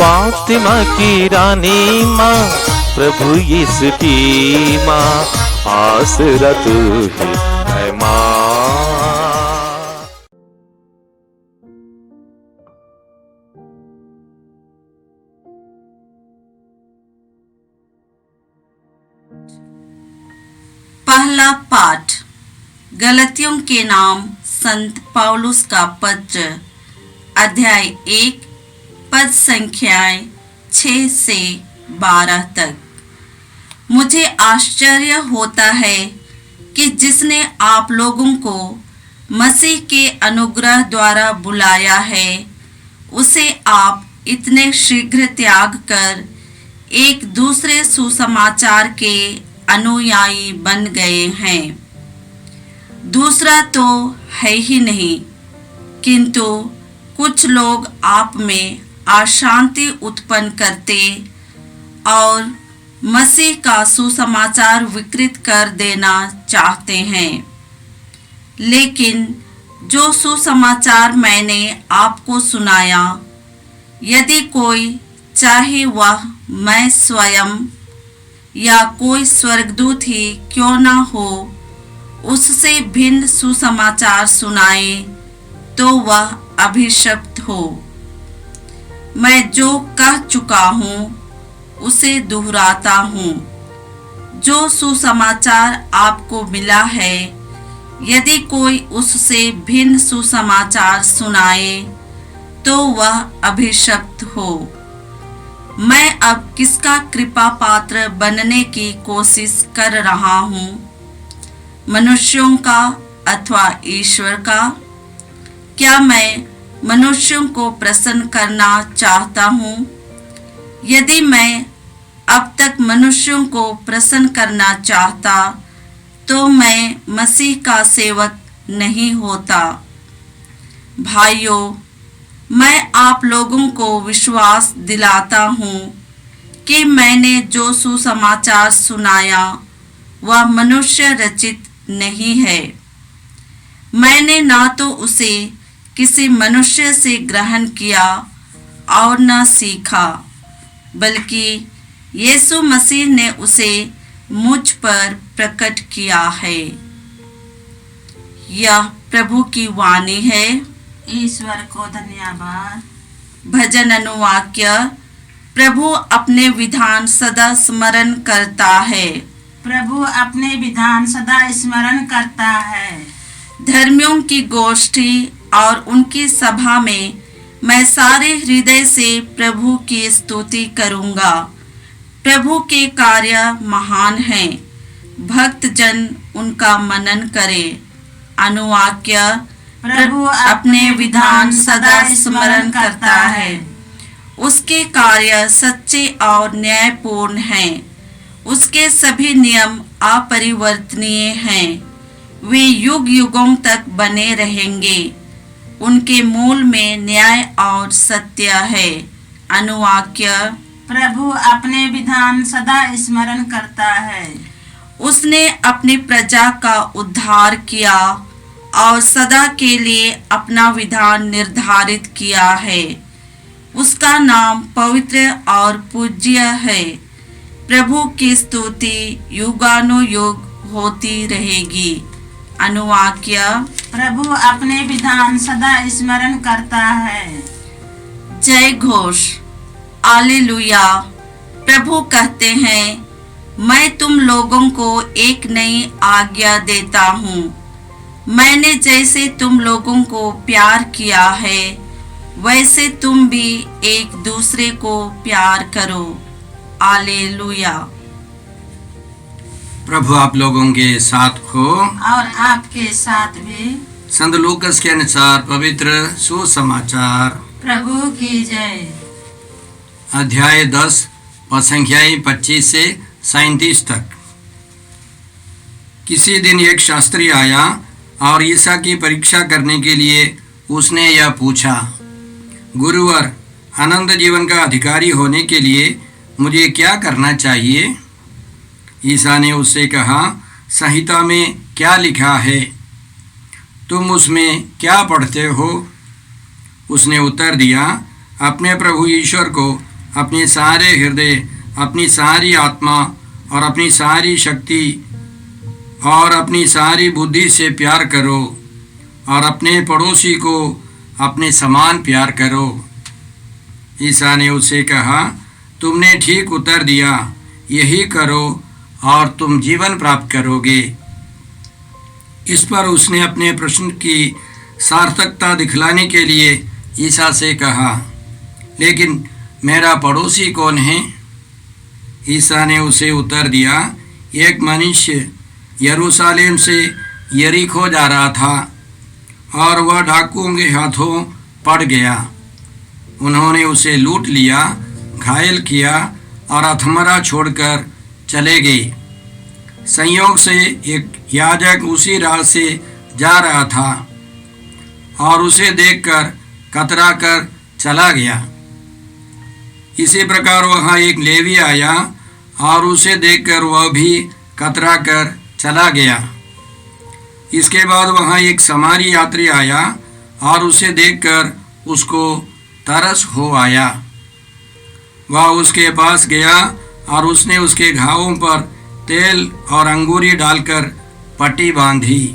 फातिमा की रानी माँ, प्रभु यीशु की माँ, आसरा तू ही है माँ। पहला पाठ गलतियों के नाम संत पौलुस का पत्र, अध्याय 1, पद संख्याएं 6 से 12 तक। मुझे आश्चर्य होता है कि जिसने आप लोगों को मसीह के अनुग्रह द्वारा बुलाया है, उसे आप इतने शीघ्र त्याग कर एक दूसरे सुसमाचार के अनुयायी बन गए हैं। दूसरा तो है ही नहीं, किंतु कुछ लोग आप में अशांति उत्पन्न करते और मसीह का सुसमाचार विकृत कर देना चाहते हैं। लेकिन जो सुसमाचार मैंने आपको सुनाया, यदि कोई, चाहे वह मैं स्वयं या कोई स्वर्गदूत ही क्यों न हो, उससे भिन्न सुसमाचार सुनाए, तो वह अभिशप्त हो। मैं जो कह चुका हूँ उसे दोहराता हूँ। जो सुसमाचार आपको मिला है, यदि कोई उससे भिन्न सुसमाचार सुनाए, तो वह अभिशप्त हो। मैं अब किसका कृपा पात्र बनने की कोशिश कर रहा हूँ? मनुष्यों का अथवा ईश्वर का? क्या मैं मनुष्यों को प्रसन्न करना चाहता हूँ? यदि मैं अब तक मनुष्यों को प्रसन्न करना चाहता, तो मैं मसीह का सेवक नहीं होता। भाइयों, मैं आप लोगों को विश्वास दिलाता हूँ कि मैंने जो सुसमाचार सुनाया वह मनुष्य रचित नहीं है। मैंने ना तो उसे किसी मनुष्य से ग्रहण किया और न सीखा, बल्कि यीशु मसीह ने उसे मुझ पर प्रकट किया है। यह प्रभु की वाणी है। ईश्वर को धन्यवाद। भजन अनुवाक्य। प्रभु अपने विधान सदा स्मरण करता है। प्रभु अपने विधान सदा स्मरण करता है। धर्मियों की गोष्ठी और उनकी सभा में मैं सारे हृदय से प्रभु की स्तुति करूंगा। प्रभु के कार्य महान हैं, भक्त जन उनका मनन करे। अनुवाक्य। प्रभु अपने विधान सदा स्मरण करता है। उसके कार्य सच्चे और न्यायपूर्ण हैं। उसके सभी नियम अपरिवर्तनीय हैं। वे युग युगों तक बने रहेंगे। उनके मूल में न्याय और सत्य है। अनुवाक्य। प्रभु अपने विधान सदा स्मरण करता है। उसने अपनी प्रजा का उद्धार किया और सदा के लिए अपना विधान निर्धारित किया है। उसका नाम पवित्र और पूज्य है। प्रभु की स्तुति युगानुयुग होती रहेगी। अनुवाक्य। प्रभु अपने विधान सदा स्मरण करता है। जय घोष। हालेलुया। प्रभु कहते हैं, मैं तुम लोगों को एक नई आज्ञा देता हूँ। मैंने जैसे तुम लोगों को प्यार किया है, वैसे तुम भी एक दूसरे को प्यार करो। हालेलुया। प्रभु आप लोगों के साथ हो और आपके साथ भी। संत लूकस के अनुसार पवित्र सुसमाचार। प्रभु की जय। अध्याय 10 पद संख्याएं 25 से 37 तक। किसी दिन एक शास्त्री आया और ईसा की परीक्षा करने के लिए उसने यह पूछा, गुरुवर, अनंत जीवन का अधिकारी होने के लिए मुझे क्या करना चाहिए? ईसा ने उससे कहा, संहिता में क्या लिखा है? तुम उसमें क्या पढ़ते हो? उसने उत्तर दिया, अपने प्रभु ईश्वर को अपने सारे हृदय, अपनी सारी आत्मा और अपनी सारी शक्ति और अपनी सारी बुद्धि से प्यार करो और अपने पड़ोसी को अपने समान प्यार करो। ईसा ने उससे कहा, तुमने ठीक उत्तर दिया, यही करो और तुम जीवन प्राप्त करोगे। इस पर उसने अपने प्रश्न की सार्थकता दिखलाने के लिए ईसा से कहा, लेकिन मेरा पड़ोसी कौन है? ईसा ने उसे उत्तर दिया, एक मनुष्य यरूशलेम से यरीको जा रहा था और वह डाकुओं के हाथों पड़ गया। उन्होंने उसे लूट लिया, घायल किया और अधमरा छोड़कर चले गए। संयोग से एक याजक उसी राह से जा रहा था और उसे देखकर कतरा कर चला गया। इसी प्रकार वहाँ एक लेवी आया और उसे देखकर वह भी कतरा कर चला गया। इसके बाद वहाँ एक समारी यात्री आया और उसे देखकर उसको तरस हो आया। वह उसके पास गया और उसने उसके घावों पर तेल और अंगूरी डालकर पट्टी बांधी।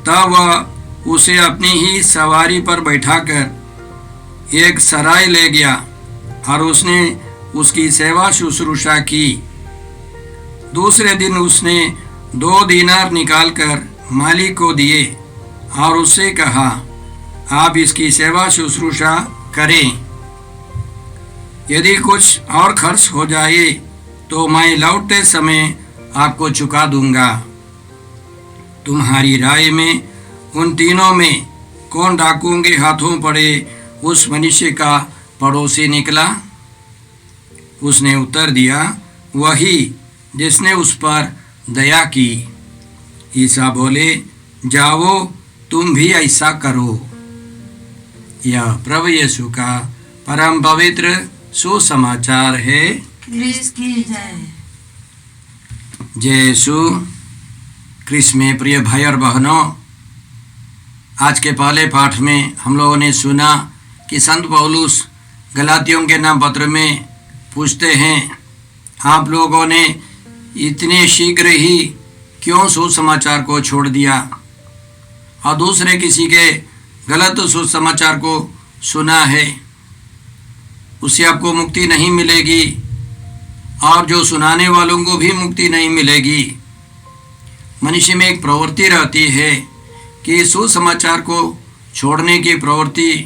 तब वह उसे अपनी ही सवारी पर बैठाकर एक सराय ले गया और उसने उसकी सेवा शुश्रूषा की। दूसरे दिन उसने 2 दीनार निकालकर मालिक को दिए और उससे कहा, आप इसकी सेवा शुश्रूषा करें। यदि कुछ और खर्च हो जाए तो मैं लौटते समय आपको चुका दूंगा। तुम्हारी राय में उन तीनों में कौन डाकुओं के हाथों पड़े उस मनुष्य का पड़ोसी निकला? उसने उत्तर दिया, वही जिसने उस पर दया की। ईसा बोले, जाओ तुम भी ऐसा करो। यह प्रभु यीशु का परम पवित्र सुसमाचार है। क्रिस्त की जय। जय यीशु क्रिस्त में प्रिय भाई और बहनों, आज के पहले पाठ में हम लोगों ने सुना कि संत पौलुस गलातियों के नाम पत्र में पूछते हैं, आप लोगों ने इतने शीघ्र ही क्यों सुसमाचार को छोड़ दिया और दूसरे किसी के गलत सुसमाचार को सुना है, उससे आपको मुक्ति नहीं मिलेगी और जो सुनाने वालों को भी मुक्ति नहीं मिलेगी। मनुष्य में एक प्रवृत्ति रहती है कि सुसमाचार को छोड़ने की प्रवृत्ति,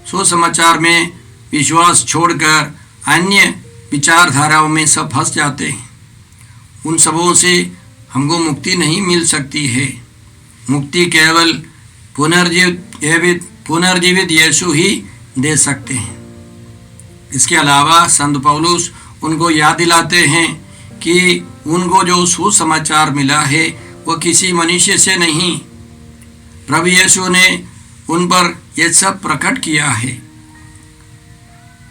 सुसमाचार में विश्वास छोड़कर अन्य विचारधाराओं में सब फंस जाते हैं। उन सबों से हमको मुक्ति नहीं मिल सकती है। मुक्ति केवल पुनर्जीवित यीशु ही दे सकते हैं। इसके अलावा संत पौलुस उनको याद दिलाते हैं कि उनको जो सुसमाचार मिला है वो किसी मनुष्य से नहीं, प्रभु यीशु ने उन पर ये सब प्रकट किया है।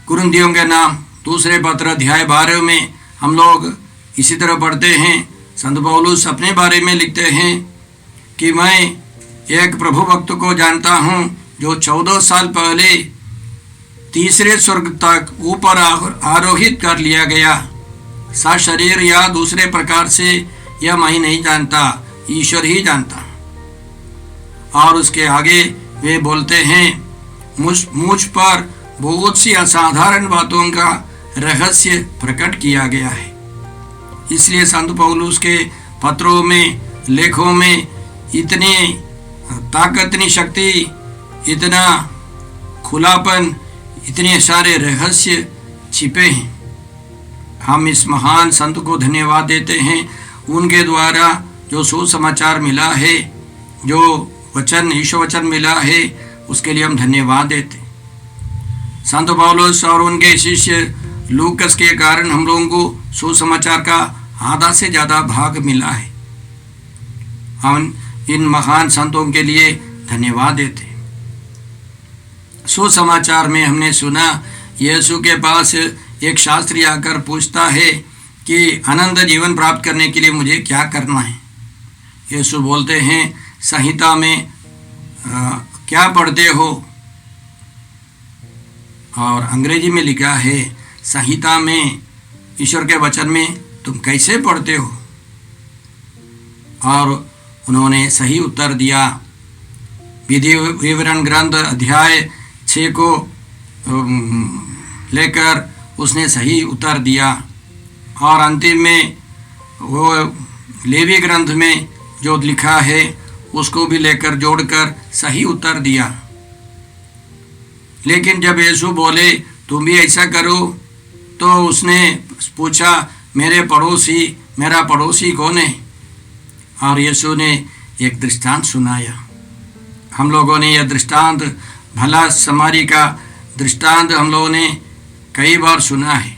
कुरिन्थियों के नाम दूसरे पत्र अध्याय 12 में हम लोग इसी तरह पढ़ते हैं। संत पौलुस अपने बारे में लिखते हैं कि मैं एक प्रभु भक्त को जानता हूँ जो 14 साल पहले तीसरे स्वर्ग तक ऊपर आरोहित कर लिया गया। सशरीर या दूसरे प्रकार से यह मैं नहीं जानता, ईश्वर ही जानता। और उसके आगे वे बोलते हैं, मुझ पर बहुत सी असाधारण बातों का रहस्य प्रकट किया गया है। इसलिए संत पौलुस के पत्रों में, लेखों में इतनी ताकत, इतनी शक्ति, इतना खुलापन, इतने सारे रहस्य छिपे हैं। हम इस महान संत को धन्यवाद देते हैं। उनके द्वारा जो सुसमाचार मिला है, जो वचन, ईश्वर वचन मिला है, उसके लिए हम धन्यवाद देते हैं। संत पौलुस और उनके शिष्य लूकस के कारण हम लोगों को सुसमाचार का आधा से ज़्यादा भाग मिला है। हम इन महान संतों के लिए धन्यवाद देते हैं। सुसमाचार में हमने सुना, यीशु के पास एक शास्त्री आकर पूछता है कि अनंत जीवन प्राप्त करने के लिए मुझे क्या करना है। यीशु बोलते हैं, संहिता में क्या पढ़ते हो? और अंग्रेजी में लिखा है संहिता में, ईश्वर के वचन में तुम कैसे पढ़ते हो? और उन्होंने सही उत्तर दिया। विधि विवरण ग्रंथ अध्याय 6 को लेकर उसने सही उत्तर दिया और अंतिम में वो लेवी ग्रंथ में जो लिखा है उसको भी लेकर जोड़कर सही उत्तर दिया। लेकिन जब यीशु बोले तुम भी ऐसा करो, तो उसने पूछा मेरा पड़ोसी कौन है? और यीशु ने एक दृष्टांत सुनाया। हम लोगों ने यह दृष्टांत, भला समारी का दृष्टांत हम लोगों ने कई बार सुना है।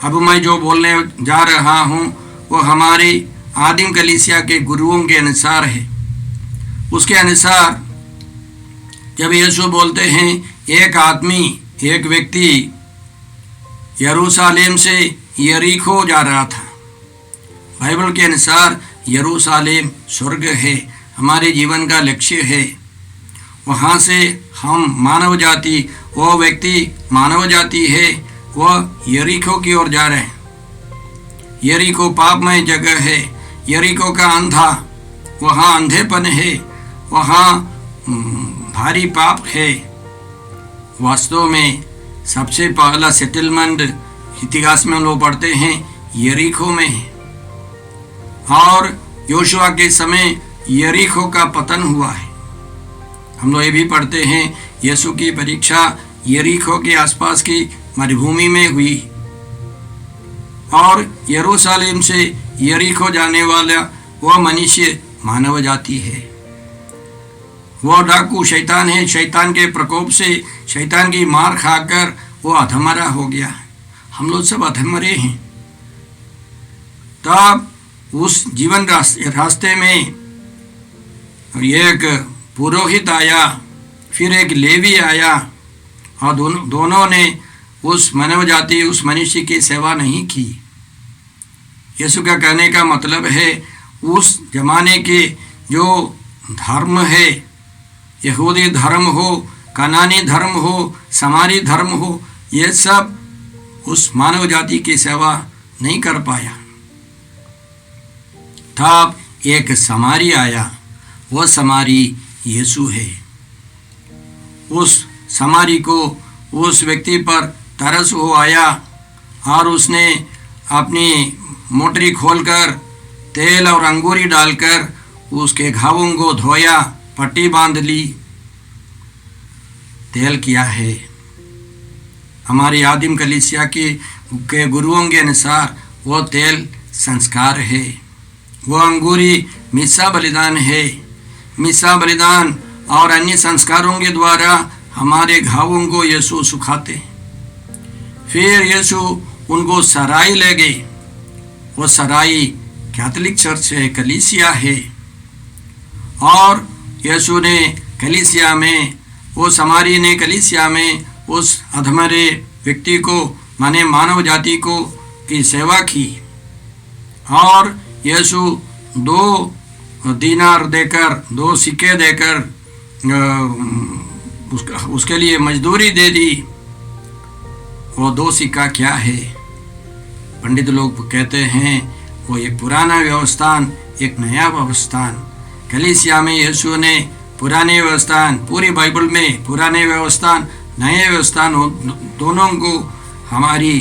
अब मैं जो बोलने जा रहा हूँ वो हमारी आदिम कलीसिया के गुरुओं के अनुसार है। उसके अनुसार जब यीशु बोलते हैं एक व्यक्ति यरूशलेम से यरीको जा रहा था। बाइबल के अनुसार यरूशलेम स्वर्ग है, हमारे जीवन का लक्ष्य है। वहाँ से हम मानव जाति, वो व्यक्ति मानव जाति है, वह यरीको की ओर जा रहे हैं। यरीको पापमय जगह है। यरीको का अंधा, वहाँ अंधेपन है, वहाँ भारी पाप है। वास्तव में सबसे पहला सेटलमेंट इतिहास में हम लोग पढ़ते हैं यरीको में है। और योशुआ के समय यरीको का पतन हुआ है। हम लोग ये भी पढ़ते हैं यीशु की परीक्षा यरीको के आसपास की मरुभूमि में हुई। और यरूशलेम से यरीको जाने वाला वह मनुष्य मानव जाति है। वह डाकू शैतान है। शैतान के प्रकोप से, शैतान की मार खाकर वो अधमरा हो गया। हम लोग सब अधमरे हैं। तब उस जीवन रास्ते में एक पुरोहित आया, फिर एक लेवी आया, और दोनों ने उस मानव जाति, उस मनुष्य की सेवा नहीं की। यीशु का कहने का मतलब है उस जमाने के जो धर्म है, यहूदी धर्म हो, कनानी धर्म हो, समारी धर्म हो, ये सब उस मानव जाति की सेवा नहीं कर पाया। तब एक समारी आया, वह समारी यीशु है। उस समारी को, उस व्यक्ति पर तरस हो आया और उसने अपनी मोटरी खोलकर तेल और अंगूरी डालकर उसके घावों को धोया, पट्टी बांध ली। तेल क्या है? हमारी आदिम कलीसिया के गुरुओं के अनुसार वो तेल संस्कार है। वो अंगूरी मिस्सा बलिदान है। मिस्सा बलिदान और अन्य संस्कारों के द्वारा हमारे घावों को यीशु सुखाते। फिर यीशु उनको सराय ले गए। वो सराय कैथोलिक चर्च है, कलीसिया है। और यीशु ने कलीसिया में, वो समारी ने कलीसिया में उस अधमरे व्यक्ति को, माने मानव जाति को की सेवा की। और यीशु 2 दीनार देकर, 2 सिक्के देकर उसके लिए मजदूरी दे दी। वो 2 सिक्का क्या है? पंडित लोग कहते हैं वो एक पुराना व्यवस्थान, एक नया व्यवस्थान। कलीसिया में यीशु ने पुराने व्यवस्थान, पूरी बाइबल में पुराने व्यवस्थान, नए व्यवस्थान दोनों को हमारी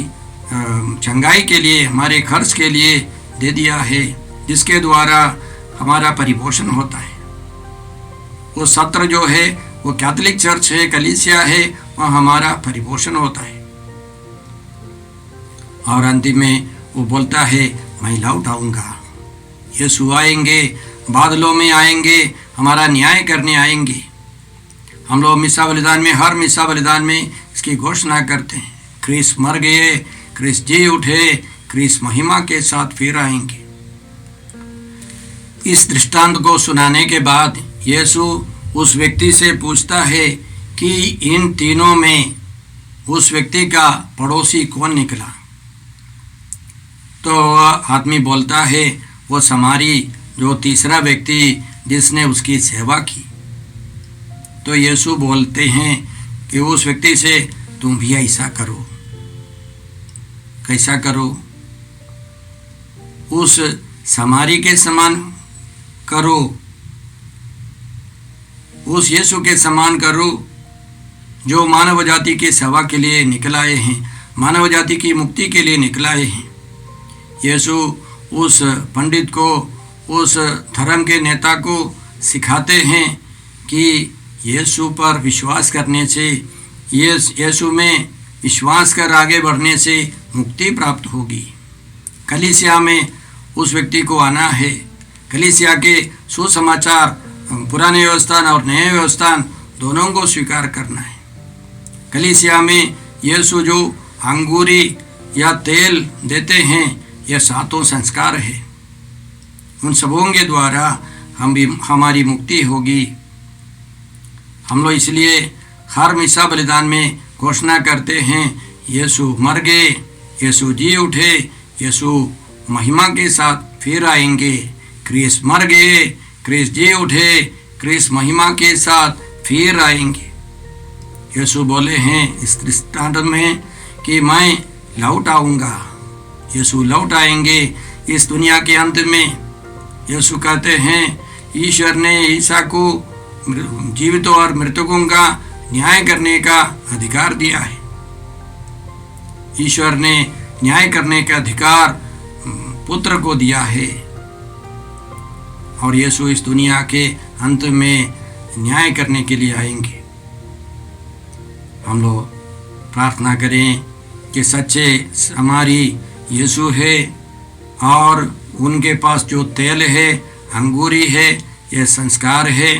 चंगाई के लिए, हमारे खर्च के लिए दे दिया है, जिसके द्वारा हमारा परिपोषण होता है। वो सत्र जो है वो कैथोलिक चर्च है, कलीसिया है, वह हमारा परिपोषण होता है। और अंतिम में वो बोलता है मैं लौट आऊँगा। यीशु आएंगे, बादलों में आएंगे, हमारा न्याय करने आएंगे। हम लोग मिस्सा बलिदान में, हर मिस्सा बलिदान में इसकी घोषणा करते हैं, क्रिस्त मर गए, क्रिस्त जी उठे, क्रिस्त महिमा के साथ फिर आएंगे। इस दृष्टांत को सुनाने के बाद यीशु उस व्यक्ति से पूछता है कि इन तीनों में उस व्यक्ति का पड़ोसी कौन निकला? तो आदमी बोलता है वो समारी, जो तीसरा व्यक्ति जिसने उसकी सेवा की। तो यीशु बोलते हैं कि उस व्यक्ति से तुम भी ऐसा करो। कैसा करो? उस समारी के समान करो, उस यीशु के समान करो जो मानव जाति की सेवा के लिए निकलाए हैं, मानव जाति की मुक्ति के लिए निकलाए हैं। यीशु उस पंडित को, उस धर्म के नेता को सिखाते हैं कि यीशु पर विश्वास करने से, यीशु में विश्वास कर आगे बढ़ने से मुक्ति प्राप्त होगी। कलीसिया में उस व्यक्ति को आना है। कलीसिया के सुसमाचार, पुराने व्यवस्थान और नए व्यवस्थान दोनों को स्वीकार करना है। कलीसिया में यीशु जो अंगूरी या तेल देते हैं, यह सातों संस्कार है। उन सबों के द्वारा हमारी मुक्ति होगी। हम लोग इसलिए हर मिसा बलिदान में घोषणा करते हैं, यीशु मर गए, यीशु जी उठे, यीशु महिमा के साथ फिर आएंगे। क्रिस मर गए, क्रिस जी उठे, क्रिस महिमा के साथ फिर आएंगे। यीशु बोले हैं इस दृष्टांत में कि मैं लौट आऊँगा। यीशु लौट आएंगे इस दुनिया के अंत में। यीशु कहते हैं ईश्वर ने ईसा को जीवितों और मृतकों का न्याय करने का अधिकार दिया है। ईश्वर ने न्याय करने का अधिकार पुत्र को दिया है और यीशु इस दुनिया के अंत में न्याय करने के लिए आएंगे। हम लोग प्रार्थना करें कि सच्चे हमारी यीशु है और उनके पास जो तेल है, अंगूरी है, यह संस्कार है।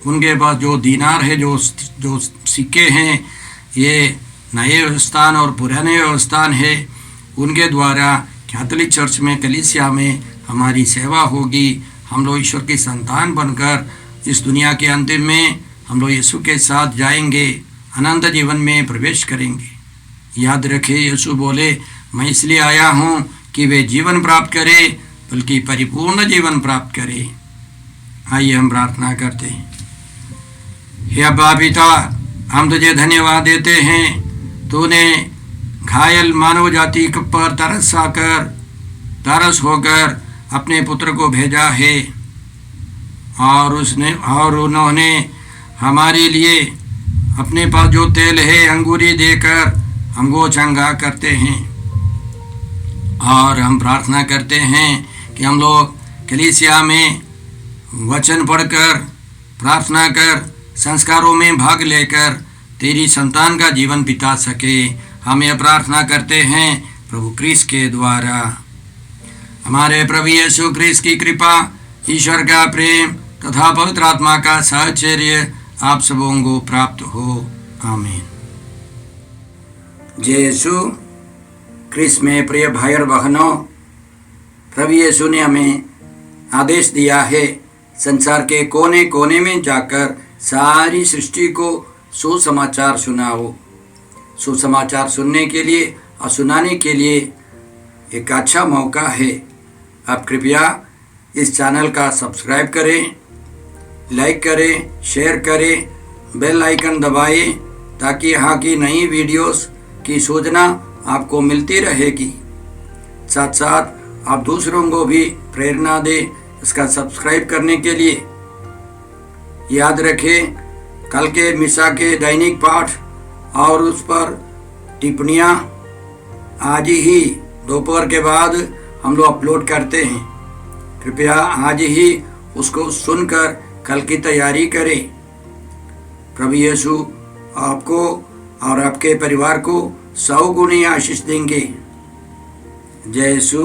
उनके पास जो दीनार है, जो सिक्के हैं, ये नए व्यवस्थान और पुराने व्यवस्थान है। उनके द्वारा कैथोलिक चर्च में, कलीसिया में हमारी सेवा होगी। हम लोग ईश्वर की संतान बनकर इस दुनिया के अंतिम में हम लोग यीशु के साथ जाएंगे, अनंत जीवन में प्रवेश करेंगे। याद रखें, यीशु बोले मैं इसलिए आया हूँ कि वे जीवन प्राप्त करें, बल्कि परिपूर्ण जीवन प्राप्त करें। आइए हम प्रार्थना करते हैं। हे अब्बा पिता, हम तुझे धन्यवाद देते हैं, तूने घायल मानव जाति पर तरस होकर अपने पुत्र को भेजा है और उन्होंने हमारे लिए अपने पास जो तेल है अंगूरी देकर हमको चंगा करते हैं। और हम प्रार्थना करते हैं कि हम लोग कलीसिया में वचन पढ़कर, प्रार्थना कर, संस्कारों में भाग लेकर तेरी संतान का जीवन बिता सके। हम यह प्रार्थना करते हैं प्रभु क्रिस्त के द्वारा। हमारे प्रभु यीशु क्रिस्त की कृपा, ईश्वर का प्रेम तथा पवित्र आत्मा का साहचर्य आप सबों को प्राप्त हो। आमीन। जय यीशु क्रिस्त में प्रिय भाई और बहनों, प्रभु यीशु ने हमें आदेश दिया है संसार के कोने कोने में जाकर सारी सृष्टि को सुसमाचार सुनाओ। सुसमाचार सुनने के लिए और सुनाने के लिए एक अच्छा मौका है। आप कृपया इस चैनल का सब्सक्राइब करें, लाइक करें, शेयर करें, बेल आइकन दबाएं ताकि यहाँ की नई वीडियोस की सूचना आपको मिलती रहेगी। साथ साथ आप दूसरों को भी प्रेरणा दें इसका सब्सक्राइब करने के लिए। याद रखें, कल के मिसा के दैनिक पाठ और उस पर टिप्पणियाँ आज ही दोपहर के बाद हम लोग अपलोड करते हैं। कृपया आज ही उसको सुनकर कल की तैयारी करें। प्रभु यीशु आपको और आपके परिवार को 100 गुनी आशीष देंगे। जय यीशु।